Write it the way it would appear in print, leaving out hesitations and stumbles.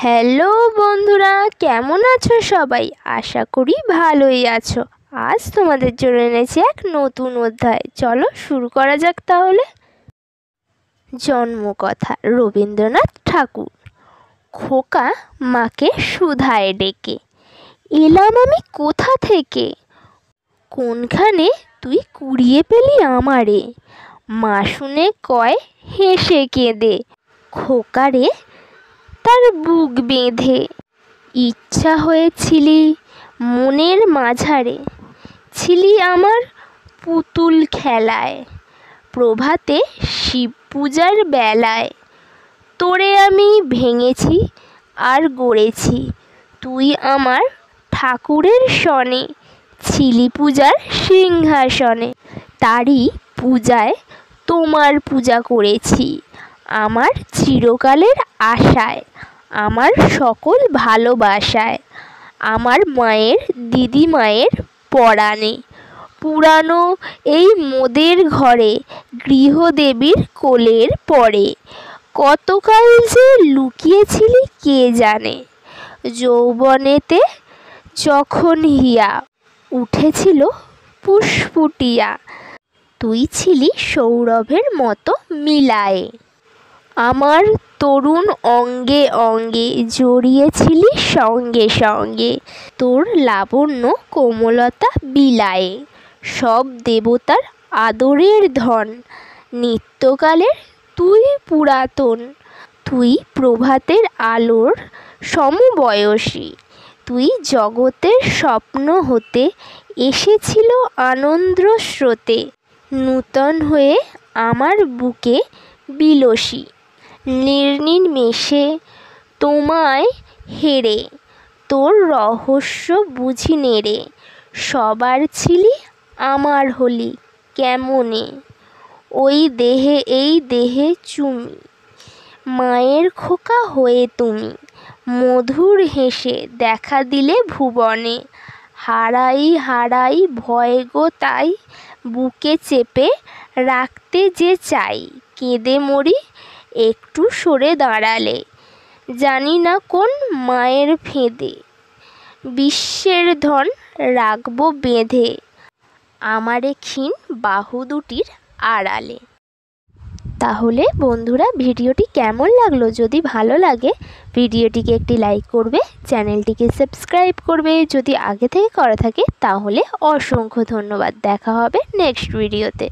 Hello বন্ধুরা, কেমন আছো সবাই? আশা করি ভালোই আছো। আজ তোমাদের জন্য এনেছি এক নতুন অধ্যায়। চলো শুরু করা যাক তাহলে। জন্মকথা, রবীন্দ্রনাথ ঠাকুর। খোকা মাকে সুধায় ডেকে, এলাম আমি কোথা থেকে? কোনখানে তুই কুড়িয়ে পেলি আমারে? মা শুনে কয় হেসে কেঁদে, খোকারে তার বুক বেঁধে। ইচ্ছা হয়েছিলি মনের মাঝারে, ছিলি আমার পুতুল খেলায়। প্রভাতে শিব পূজার বেলায় তোরে আমি ভেঙেছি আর গড়েছি। তুই আমার ঠাকুরের সনে, ছিলি পূজার সিংহাসনে। তারই পূজায় তোমার পূজা করেছি, আমার চিরকালের আশায়, আমার সকল ভালোবাসায়। আমার মায়ের দিদিমায়ের পরাণে, পুরানো এই মোদের ঘরে, গৃহদেবীর কোলের পরে। কতকাল যে লুকিয়েছিলি কে জানে, যৌবনেতে যখন হিয়া উঠেছিল ফুসফুটিয়া। তুই ছিলি সৌরভের মতো মিলায়ে, আমার তরুণ অঙ্গে অঙ্গে জড়িয়েছিলি সঙ্গে সঙ্গে। তোর লাবণ্য কোমলতা বিলায়ে, সব দেবতার আদরের ধন। নিত্যকালের তুই পুরাতন, তুই প্রভাতের আলোর সমবয়সী। তুই জগতের স্বপ্ন হতে এসেছিল আনন্দ স্রোতে, নূতন হয়ে আমার বুকে বিলসি। নির্নিমেষে তোমায় হেরে, তোর রহস্য বুঝি নেড়ে। সবার ছিলি আমার হলি কেমনে, ওই দেহে এই দেহে চুমি। মায়ের খোকা হয়ে তুমি মধুর হেসে দেখা দিলে ভুবনে। হারাই হারাই ভয় গো তাই, বুকে চেপে রাখতে যে চাই। কেঁদে মরি একটু সরে দাঁড়ালে, জানি না কোন মায়ের ফেঁদে। বিশ্বের ধন রাখবো বেঁধে, আমারে ক্ষীণ বাহু দুটির আড়ালে। তাহলে বন্ধুরা, ভিডিওটি কেমন লাগলো? যদি ভালো লাগে ভিডিওটিকে একটি লাইক করবে, চ্যানেলটিকে সাবস্ক্রাইব করবে যদি আগে থেকে করা থাকে। তাহলে অসংখ্য ধন্যবাদ। দেখা হবে নেক্সট ভিডিওতে।